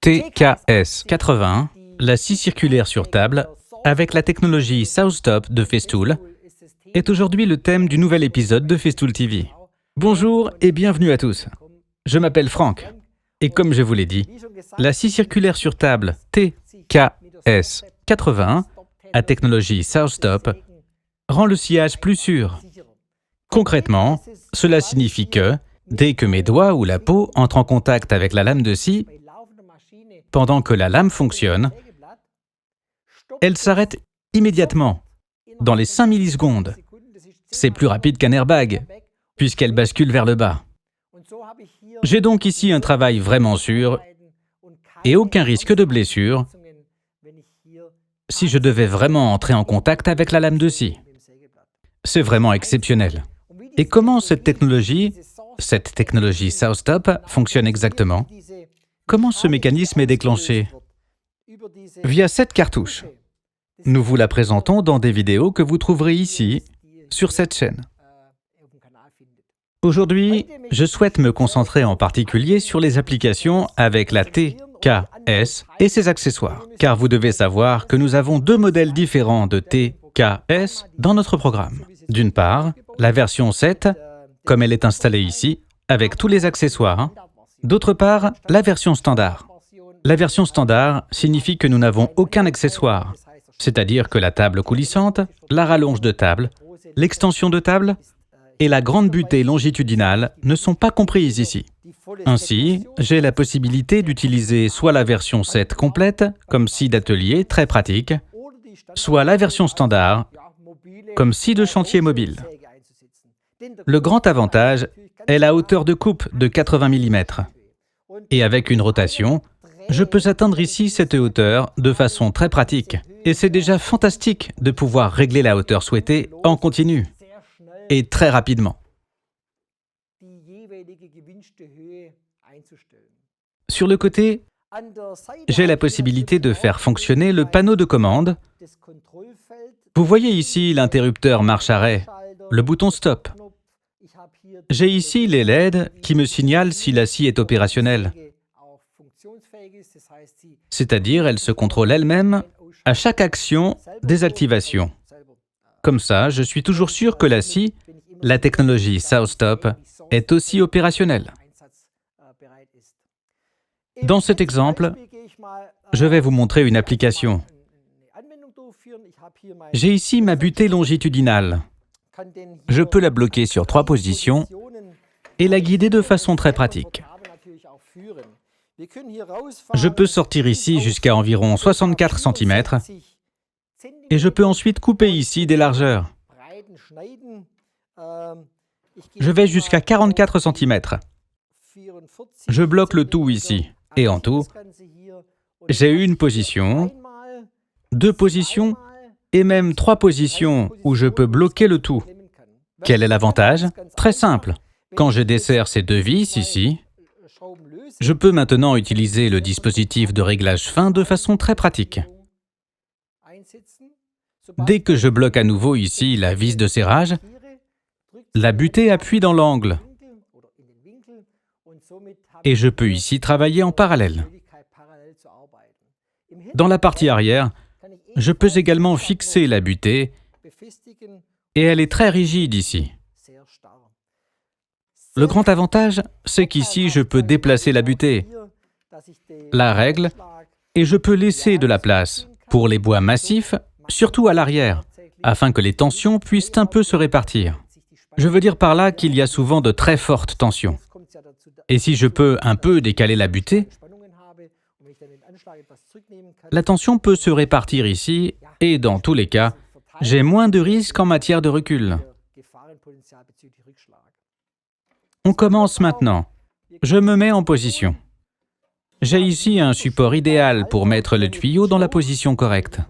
TKS81, la scie circulaire sur table, avec la technologie SouthStop de Festool, est aujourd'hui le thème du nouvel épisode de Festool TV. Bonjour et bienvenue à tous. Je m'appelle Franck, et comme je vous l'ai dit, la scie circulaire sur table TKS81, à technologie SouthStop, rend le sciage plus sûr. Concrètement, cela signifie que, dès que mes doigts ou la peau entrent en contact avec la lame de scie, pendant que la lame fonctionne, elle s'arrête immédiatement, dans les 5 millisecondes. C'est plus rapide qu'un airbag, puisqu'elle bascule vers le bas. J'ai donc ici un travail vraiment sûr et aucun risque de blessure si je devais vraiment entrer en contact avec la lame de scie. C'est vraiment exceptionnel. Et comment cette technologie SouthStop, fonctionne exactement? Comment ce mécanisme est déclenché? Via cette cartouche. Nous vous la présentons dans des vidéos que vous trouverez ici, sur cette chaîne. Aujourd'hui, je souhaite me concentrer en particulier sur les applications avec la TKS et ses accessoires, car vous devez savoir que nous avons deux modèles différents de TKS dans notre programme. D'une part, la version 7, comme elle est installée ici, avec tous les accessoires. D'autre part, la version standard. La version standard signifie que nous n'avons aucun accessoire, c'est-à-dire que la table coulissante, la rallonge de table, l'extension de table et la grande butée longitudinale ne sont pas comprises ici. Ainsi, j'ai la possibilité d'utiliser soit la version 7 complète, comme scie d'atelier très pratique, soit la version standard, comme scie de chantier mobile. Le grand avantage est la hauteur de coupe de 80 mm. Et avec une rotation, je peux atteindre ici cette hauteur de façon très pratique. Et c'est déjà fantastique de pouvoir régler la hauteur souhaitée en continu et très rapidement. Sur le côté, j'ai la possibilité de faire fonctionner le panneau de commande. Vous voyez ici l'interrupteur marche-arrêt, le bouton stop. J'ai ici les LED qui me signalent si la scie est opérationnelle. C'est-à-dire, elle se contrôle elle-même à chaque action désactivation. Comme ça, je suis toujours sûr que la scie, la technologie SouthStop, est aussi opérationnelle. Dans cet exemple, je vais vous montrer une application. J'ai ici ma butée longitudinale. Je peux la bloquer sur 3 positions et la guider de façon très pratique. Je peux sortir ici jusqu'à environ 64 cm et je peux ensuite couper ici des largeurs. Je vais jusqu'à 44 cm. Je bloque le tout ici et en tout, j'ai une position, 2 positions et même 3 positions où je peux bloquer le tout. Quel est l'avantage? Très simple. Quand je desserre ces 2 vis ici, je peux maintenant utiliser le dispositif de réglage fin de façon très pratique. Dès que je bloque à nouveau ici la vis de serrage, la butée appuie dans l'angle et je peux ici travailler en parallèle. Dans la partie arrière, je peux également fixer la butée et elle est très rigide ici. Le grand avantage, c'est qu'ici, je peux déplacer la butée, la règle, et je peux laisser de la place pour les bois massifs, surtout à l'arrière, afin que les tensions puissent un peu se répartir. Je veux dire par là qu'il y a souvent de très fortes tensions. Et si je peux un peu décaler la butée, la tension peut se répartir ici, et dans tous les cas, j'ai moins de risques en matière de recul. On commence maintenant. Je me mets en position. J'ai ici un support idéal pour mettre le tuyau dans la position correcte.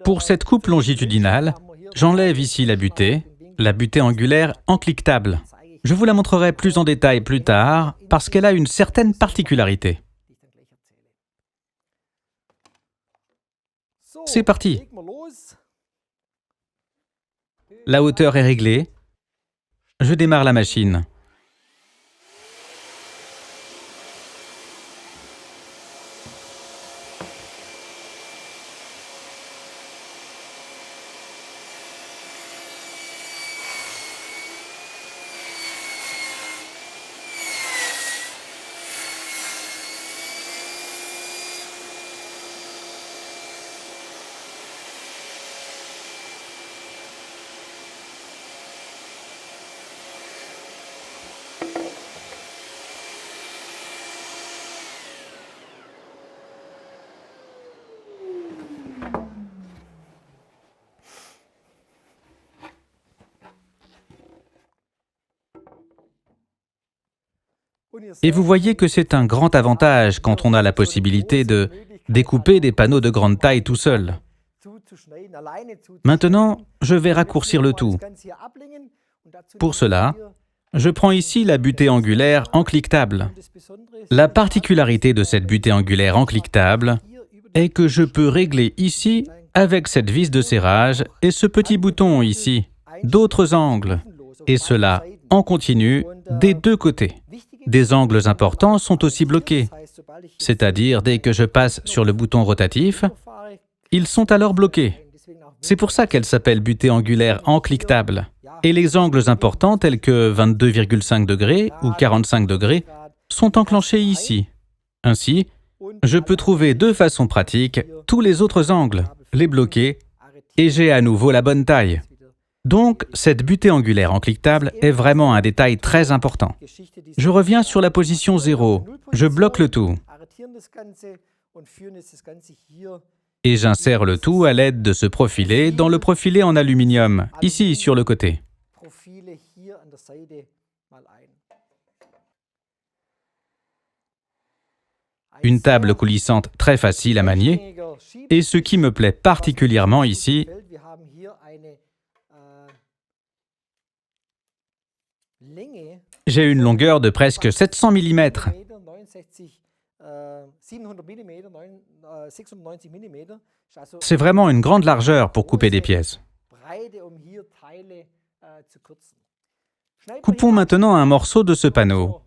Pour cette coupe longitudinale, j'enlève ici la butée angulaire encliquetable. Je vous la montrerai plus en détail plus tard, parce qu'elle a une certaine particularité. C'est parti. La hauteur est réglée. Je démarre la machine. Et vous voyez que c'est un grand avantage quand on a la possibilité de découper des panneaux de grande taille tout seul. Maintenant, je vais raccourcir le tout. Pour cela, je prends ici la butée angulaire encliquetable. La particularité de cette butée angulaire encliquetable est que je peux régler ici, avec cette vis de serrage et ce petit bouton ici, d'autres angles, et cela en continu des deux côtés. Des angles importants sont aussi bloqués, c'est-à-dire dès que je passe sur le bouton rotatif, ils sont alors bloqués. C'est pour ça qu'elle s'appelle butée angulaire encliquetable. Et les angles importants tels que 22,5 degrés ou 45 degrés sont enclenchés ici. Ainsi, je peux trouver de façon pratique tous les autres angles, les bloquer, et j'ai à nouveau la bonne taille. Donc, cette butée angulaire encliquetable est vraiment un détail très important. Je reviens sur la position 0, je bloque le tout. Et j'insère le tout à l'aide de ce profilé dans le profilé en aluminium, ici sur le côté. Une table coulissante très facile à manier, et ce qui me plaît particulièrement ici, j'ai une longueur de presque 700 mm. C'est vraiment une grande largeur pour couper des pièces. Coupons maintenant un morceau de ce panneau.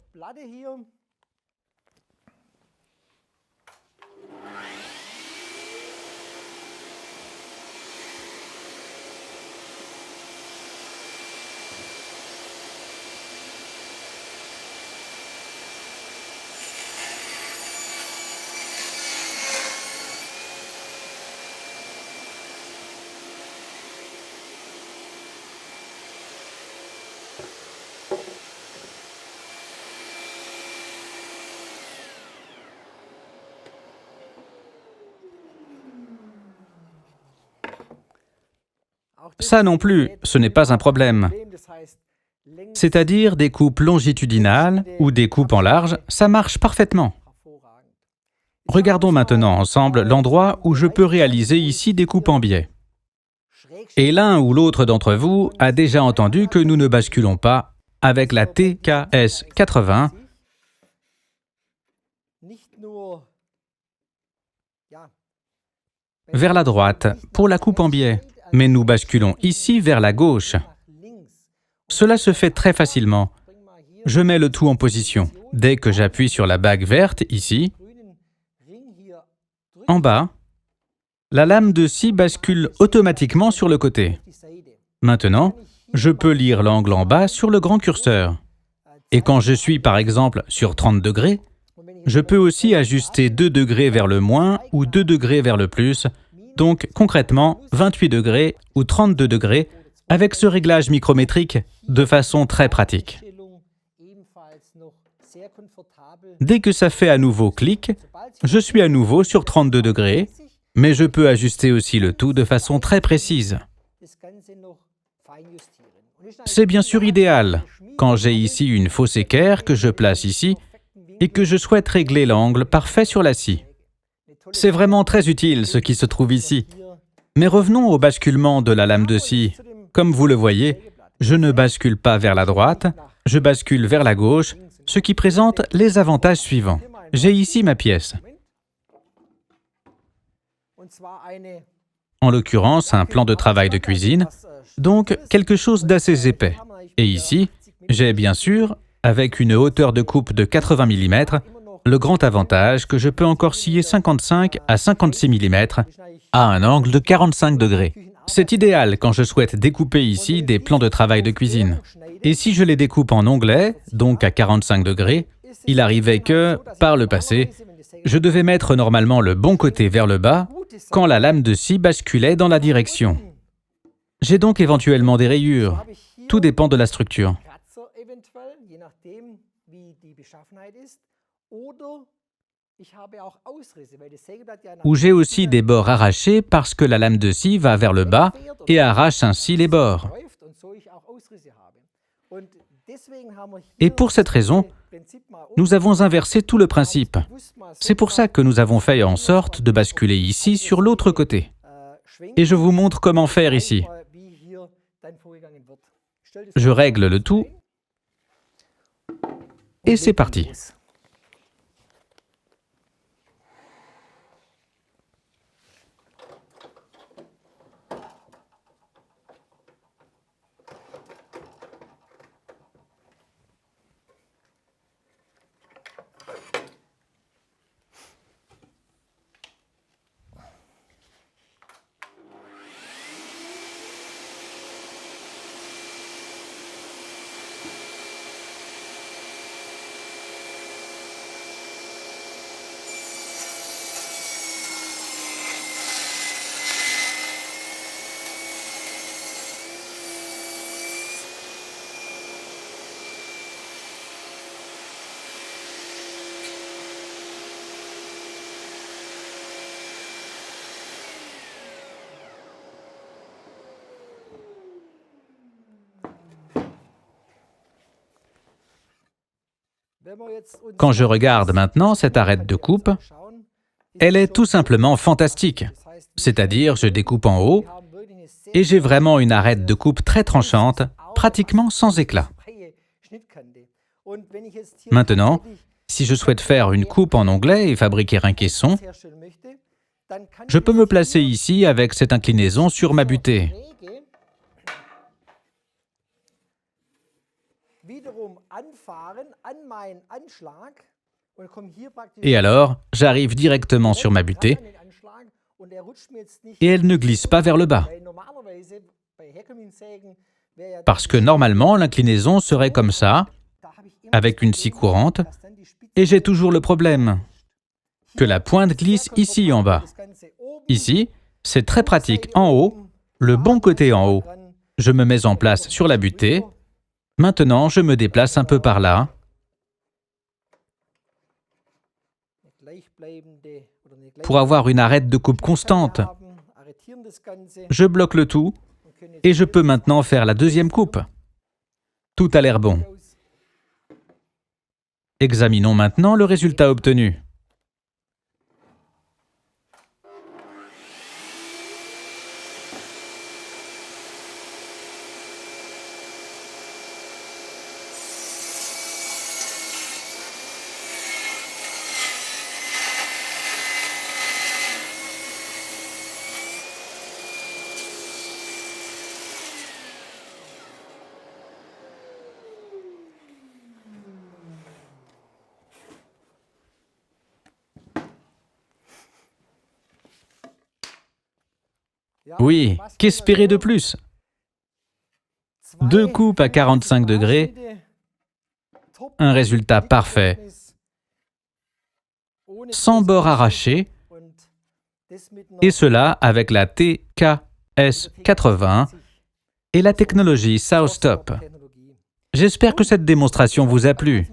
Ça non plus, ce n'est pas un problème. C'est-à-dire des coupes longitudinales ou des coupes en large, ça marche parfaitement. Regardons maintenant ensemble l'endroit où je peux réaliser ici des coupes en biais. Et l'un ou l'autre d'entre vous a déjà entendu que nous ne basculons pas avec la TKS 80 vers la droite pour la coupe en biais, mais nous basculons ici vers la gauche. Cela se fait très facilement. Je mets le tout en position. Dès que j'appuie sur la bague verte, ici, en bas, la lame de scie bascule automatiquement sur le côté. Maintenant, je peux lire l'angle en bas sur le grand curseur. Et quand je suis par exemple sur 30 degrés, je peux aussi ajuster 2 degrés vers le moins ou 2 degrés vers le plus, donc concrètement 28 degrés ou 32 degrés avec ce réglage micrométrique de façon très pratique. Dès que ça fait à nouveau clic, je suis à nouveau sur 32 degrés, mais je peux ajuster aussi le tout de façon très précise. C'est bien sûr idéal quand j'ai ici une fausse équerre que je place ici et que je souhaite régler l'angle parfait sur la scie. C'est vraiment très utile ce qui se trouve ici. Mais revenons au basculement de la lame de scie. Comme vous le voyez, je ne bascule pas vers la droite, je bascule vers la gauche, ce qui présente les avantages suivants. J'ai ici ma pièce. En l'occurrence, un plan de travail de cuisine, donc quelque chose d'assez épais. Et ici, j'ai bien sûr, avec une hauteur de coupe de 80 mm, le grand avantage que je peux encore scier 55 à 56 mm à un angle de 45 degrés. C'est idéal quand je souhaite découper ici des plans de travail de cuisine. Et si je les découpe en onglets, donc à 45 degrés, il arrivait que, par le passé, je devais mettre normalement le bon côté vers le bas quand la lame de scie basculait dans la direction. J'ai donc éventuellement des rayures. Tout dépend de la structure. Ou j'ai aussi des bords arrachés parce que la lame de scie va vers le bas et arrache ainsi les bords. Et pour cette raison, Nous avons inversé tout le principe. C'est pour ça que nous avons fait en sorte de basculer ici sur l'autre côté. Et je vous montre comment faire ici. Je règle le tout et c'est parti. Quand je regarde maintenant cette arête de coupe, elle est tout simplement fantastique. C'est-à-dire, je découpe en haut et j'ai vraiment une arête de coupe très tranchante, pratiquement sans éclat. Maintenant, si je souhaite faire une coupe en onglet et fabriquer un caisson, je peux me placer ici avec cette inclinaison sur ma butée. Et alors, j'arrive directement sur ma butée et elle ne glisse pas vers le bas. Parce que normalement, l'inclinaison serait comme ça, avec une scie courante, et j'ai toujours le problème que la pointe glisse ici en bas. Ici, c'est très pratique. En haut, le bon côté en haut, je me mets en place sur la butée. Maintenant, je me déplace un peu par là. Pour avoir une arête de coupe constante. Je bloque le tout et je peux maintenant faire la deuxième coupe. Tout a l'air bon. Examinons maintenant le résultat obtenu. Oui, qu'espérer de plus? 2 coupes à 45 degrés, un résultat parfait, sans bord arraché, et cela avec la TKS80 et la technologie SouthStop. J'espère que cette démonstration vous a plu.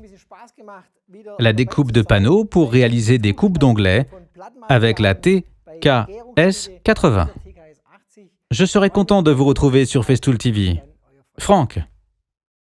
La découpe de panneaux pour réaliser des coupes d'onglets avec la TKS80. Je serai content de vous retrouver sur Festool TV. Franck.